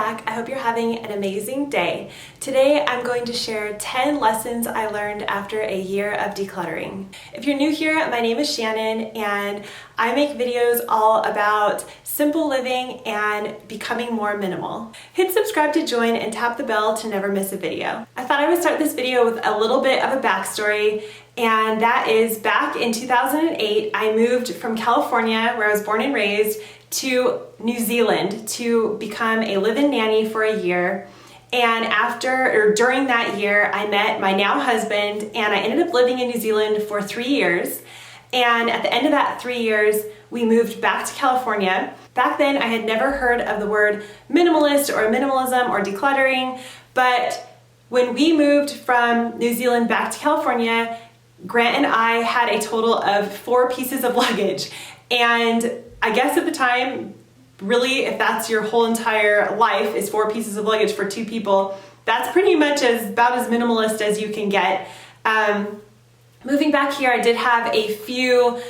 back. I hope you're having an amazing day. Today I'm going to share 10 lessons I learned after a year of decluttering. If you're new here, my name is Shannon and I make videos all about simple living and becoming more minimal. Hit subscribe to join and tap the bell to never miss a video. I thought I would start this video with a little bit of a backstory, and that is back in 2008, I moved from California, where I was born and raised, to New Zealand to become a live-in nanny for a year. And during that year, I met my now husband, and I ended up living in New Zealand for 3 years. And at the end of that 3 years, we moved back to California. Back then, I had never heard of the word minimalist or minimalism or decluttering, but when we moved from New Zealand back to California, Grant and I had a total of 4 pieces of luggage. And I guess at the time, really, if that's your whole entire life is 4 pieces of luggage for 2 people, that's pretty much about as minimalist as you can get. Moving back here, I did have a few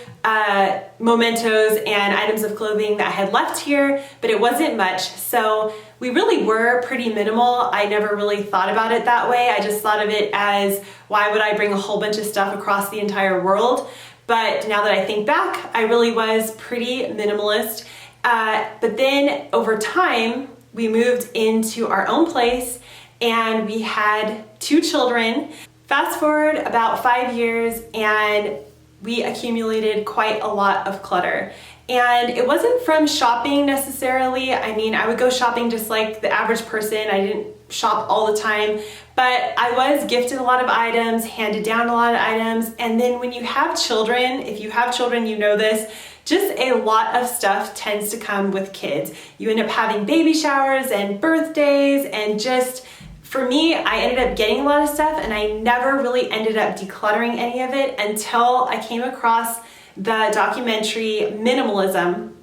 mementos and items of clothing that I had left here, but it wasn't much. So we really were pretty minimal. I never really thought about it that way. I just thought of it as, why would I bring a whole bunch of stuff across the entire world? But now that I think back, I really was pretty minimalist. But then over time, we moved into our own place and we had 2 children. Fast forward about 5 years and we accumulated quite a lot of clutter. And it wasn't from shopping necessarily. I mean, I would go shopping just like the average person. I didn't shop all the time, but I was gifted a lot of items, handed down a lot of items. And then when you have children, if you have children, you know this, just a lot of stuff tends to come with kids. You end up having baby showers and birthdays, and just, for me, I ended up getting a lot of stuff and I never really ended up decluttering any of it until I came across the documentary Minimalism.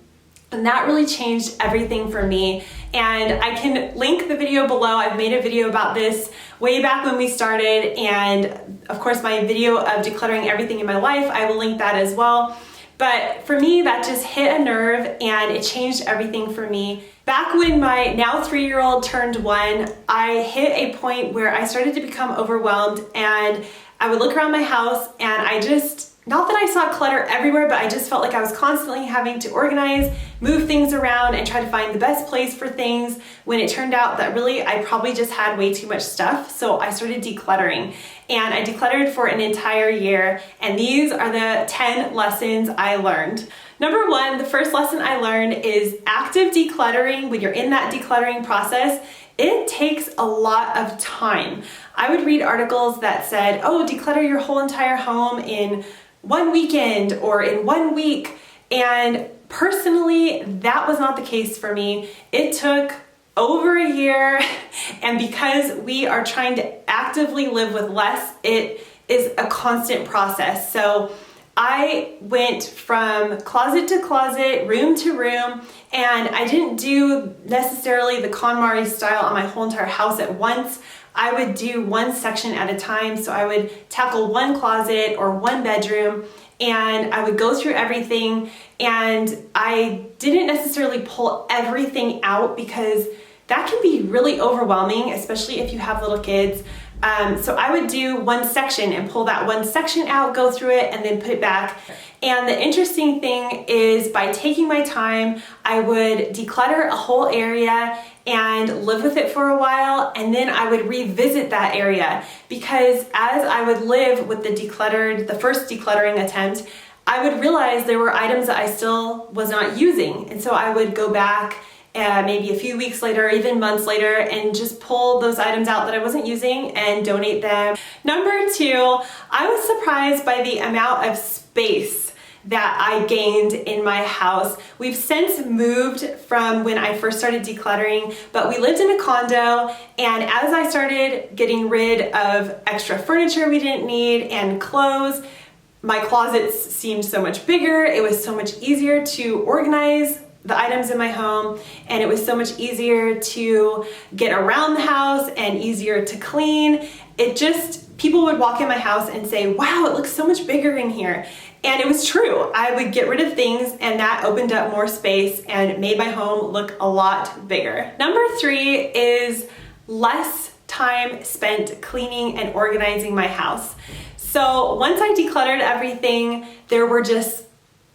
And that really changed everything for me. And I can link the video below. I've made a video about this way back when we started. And of course, my video of decluttering everything in my life, I will link that as well. But for me, that just hit a nerve and it changed everything for me. Back when my now 3-year-old turned 1, I hit a point where I started to become overwhelmed, and I would look around my house and I just, not that I saw clutter everywhere, but I just felt like I was constantly having to organize, move things around, and try to find the best place for things, when it turned out that really I probably just had way too much stuff. So I started decluttering, and I decluttered for an entire year. And these are the 10 lessons I learned. Number 1, the first lesson I learned is active decluttering. When you're in that decluttering process, it takes a lot of time. I would read articles that said, oh, declutter your whole entire home in 1 weekend or in 1 week. And personally, that was not the case for me. It took over a year. And because we are trying to actively live with less, it is a constant process. So I went from closet to closet, room to room, and I didn't do necessarily the KonMari style on my whole entire house at once. I would do one section at a time. So I would tackle one closet or one bedroom, and I would go through everything. And I didn't necessarily pull everything out because that can be really overwhelming, especially if you have little kids. So I would do one section and pull that one section out, go through it, and then put it back. And the interesting thing is, by taking my time, I would declutter a whole area and live with it for a while, and then I would revisit that area, because as I would live with the first decluttering attempt, I would realize there were items that I still was not using. And so I would go back maybe a few weeks later, even months later, and just pull those items out that I wasn't using and donate them. Number 2, I was surprised by the amount of space that I gained in my house. We've since moved from when I first started decluttering, but we lived in a condo, and as I started getting rid of extra furniture we didn't need and clothes, my closets seemed so much bigger. It was so much easier to organize the items in my home, and it was so much easier to get around the house and easier to clean. People would walk in my house and say, wow, it looks so much bigger in here. And it was true. I would get rid of things and that opened up more space and made my home look a lot bigger. Number 3 is less time spent cleaning and organizing my house. So once I decluttered everything, there were just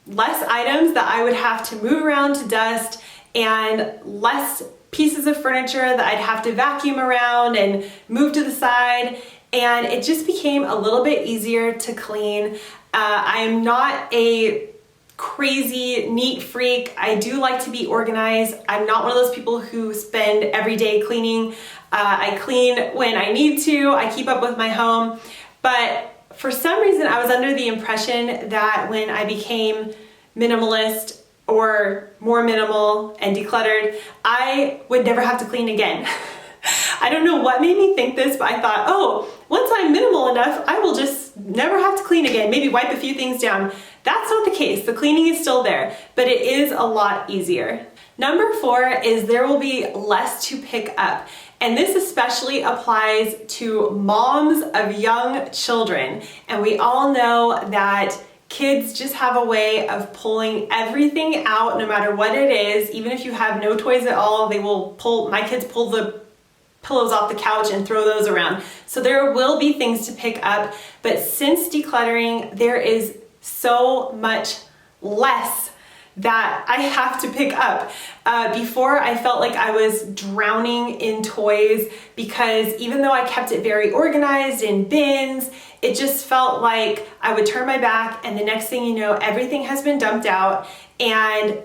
less items that I would have to move around to dust and less pieces of furniture that I'd have to vacuum around and move to the side. And it just became a little bit easier to clean. I'm not a crazy neat freak. I do like to be organized. I'm not one of those people who spend every day cleaning. I clean when I need to. I keep up with my home. But for some reason, I was under the impression that when I became minimalist or more minimal and decluttered, I would never have to clean again. I don't know what made me think this, but I thought, oh, once I'm minimal enough, I will just never have to clean again, maybe wipe a few things down. That's not the case. The cleaning is still there, but it is a lot easier. Number 4 is there will be less to pick up. And this especially applies to moms of young children. And we all know that kids just have a way of pulling everything out no matter what it is. Even if you have no toys at all, they will pull, my kids pull the pillows off the couch and throw those around. So there will be things to pick up, but since decluttering, there is so much less that I have to pick up. Before I felt like I was drowning in toys because even though I kept it very organized in bins, it just felt like I would turn my back and the next thing you know, everything has been dumped out and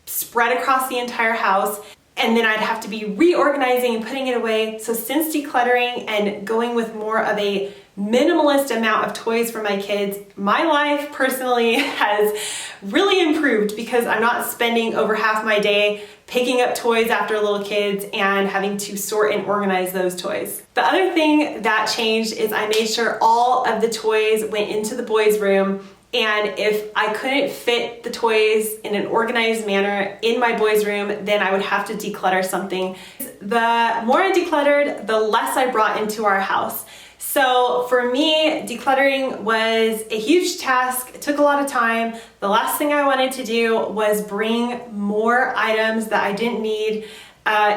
spread across the entire house. And then I'd have to be reorganizing and putting it away. So since decluttering and going with more of a minimalist amount of toys for my kids, my life personally has really improved because I'm not spending over half my day picking up toys after little kids and having to sort and organize those toys. The other thing that changed is I made sure all of the toys went into the boys' room. And if I couldn't fit the toys in an organized manner in my boys' room, then I would have to declutter something. The more I decluttered, the less I brought into our house. So for me, decluttering was a huge task. It took a lot of time. The last thing I wanted to do was bring more items that I didn't need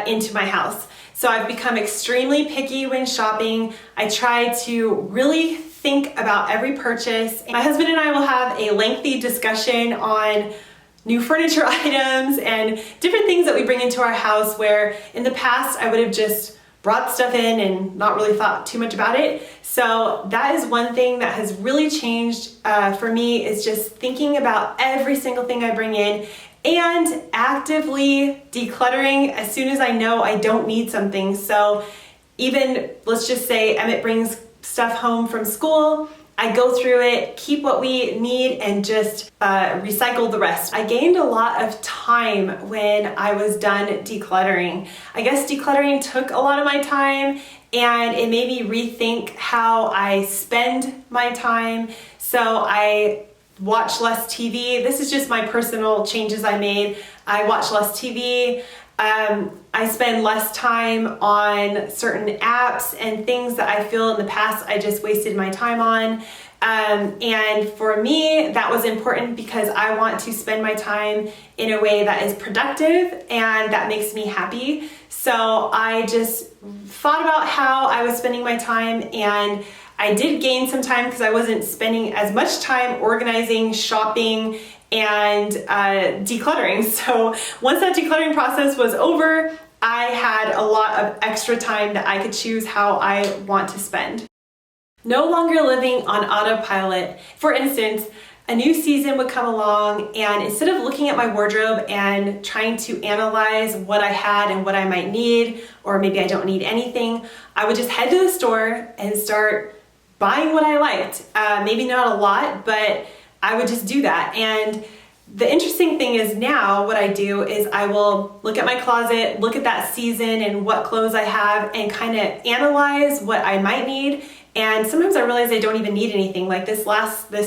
into my house. So I've become extremely picky when shopping. I try to really think about every purchase. My husband and I will have a lengthy discussion on new furniture items and different things that we bring into our house where in the past I would have just brought stuff in and not really thought too much about it. So that is one thing that has really changed for me, is just thinking about every single thing I bring in and actively decluttering as soon as I know I don't need something. So even, let's just say Emmett brings stuff home from school, I go through it, keep what we need, and just recycle the rest. I gained a lot of time when I was done decluttering. I guess decluttering took a lot of my time and it made me rethink how I spend my time. So I watch less TV. This is just my personal changes I made. I watch less TV. I spend less time on certain apps and things that I feel in the past I just wasted my time on. And for me, that was important because I want to spend my time in a way that is productive and that makes me happy. So I just thought about how I was spending my time, and I did gain some time because I wasn't spending as much time organizing, shopping, and decluttering. So once that decluttering process was over, I had a lot of extra time that I could choose how I want to spend. No longer living on autopilot. For instance, a new season would come along, and instead of looking at my wardrobe and trying to analyze what I had and what I might need, or maybe I don't need anything, I would just head to the store and start buying what I liked. Maybe not a lot, but I would just do that. And the interesting thing is now what I do is I will look at my closet, look at that season and what clothes I have, and kind of analyze what I might need. And sometimes I realize I don't even need anything. Like this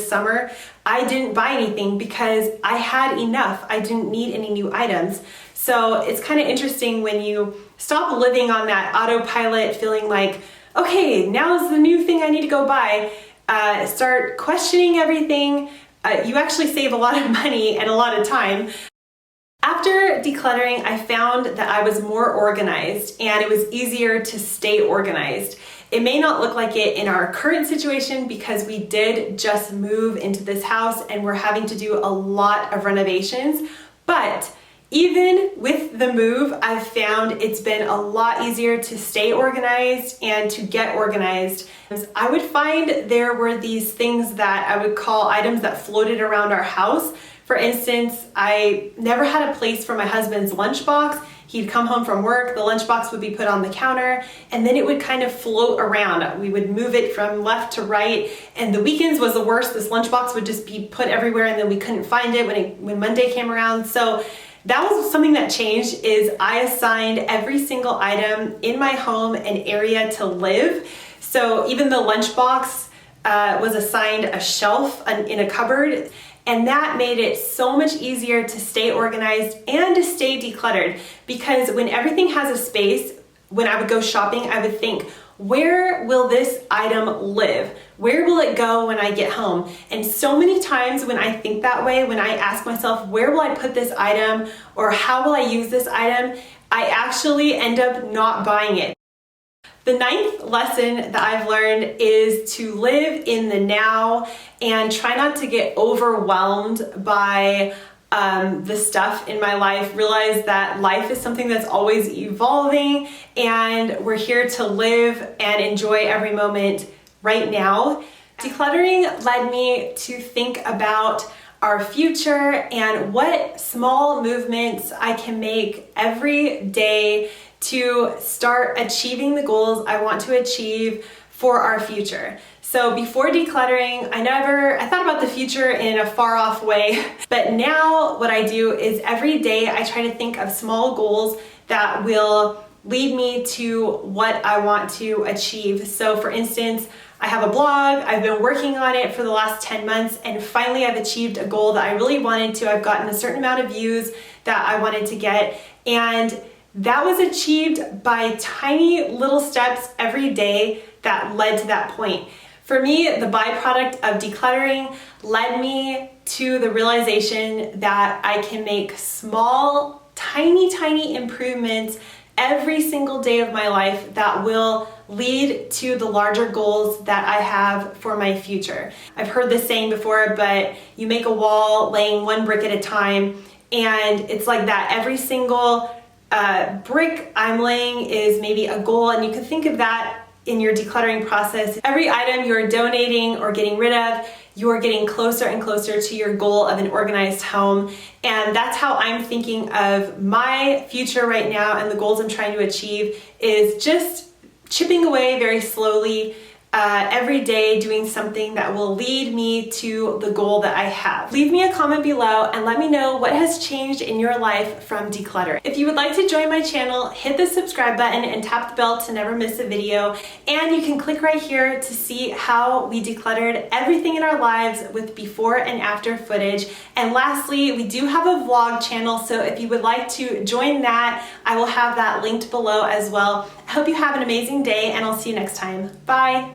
summer, I didn't buy anything because I had enough. I didn't need any new items. So it's kind of interesting when you stop living on that autopilot, feeling like, okay, now's the new thing I need to go buy. Start questioning everything, you actually save a lot of money and a lot of time. After decluttering, I found that I was more organized and it was easier to stay organized. It may not look like it in our current situation because we did just move into this house and we're having to do a lot of renovations, but even with the move, I've found it's been a lot easier to stay organized and to get organized. I would find there were these things that I would call items that floated around our house. For instance, I never had a place for my husband's lunchbox. He'd come home from work, the lunchbox would be put on the counter, and then it would kind of float around. We would move it from left to right, and the weekends was the worst. This lunchbox would just be put everywhere and then we couldn't find it when Monday came around. So that was something that changed, is I assigned every single item in my home an area to live. So even the lunchbox was assigned a shelf in a cupboard. And that made it so much easier to stay organized and to stay decluttered, because when everything has a space, when I would go shopping, I would think, where will this item live? Where will it go when I get home? And so many times when I think that way, when I ask myself, where will I put this item or how will I use this item, I actually end up not buying it. The 9th lesson that I've learned is to live in the now and try not to get overwhelmed by the stuff in my life. Realize that life is something that's always evolving and we're here to live and enjoy every moment right now. Decluttering led me to think about our future and what small movements I can make every day to start achieving the goals I want to achieve for our future. So before decluttering, I thought about the future in a far off way, but now what I do is every day I try to think of small goals that will lead me to what I want to achieve. So for instance, I have a blog, I've been working on it for the last 10 months, and finally I've achieved a goal that I really wanted to. I've gotten a certain amount of views that I wanted to get, and that was achieved by tiny little steps every day that led to that point. For me, the byproduct of decluttering led me to the realization that I can make small, tiny improvements every single day of my life that will lead to the larger goals that I have for my future. I've heard this saying before, but you make a wall laying one brick at a time, and it's like that. Every single brick I'm laying is maybe a goal, and you can think of that in your decluttering process. Every item you're donating or getting rid of, you're getting closer and closer to your goal of an organized home. And that's how I'm thinking of my future right now, and the goals I'm trying to achieve is just chipping away very slowly every day, doing something that will lead me to the goal that I have. Leave me a comment below and let me know what has changed in your life from decluttering. If you would like to join my channel, hit the subscribe button and tap the bell to never miss a video. And you can click right here to see how we decluttered everything in our lives with before and after footage. And lastly, we do have a vlog channel, so if you would like to join that, I will have that linked below as well. I hope you have an amazing day, and I'll see you next time. Bye!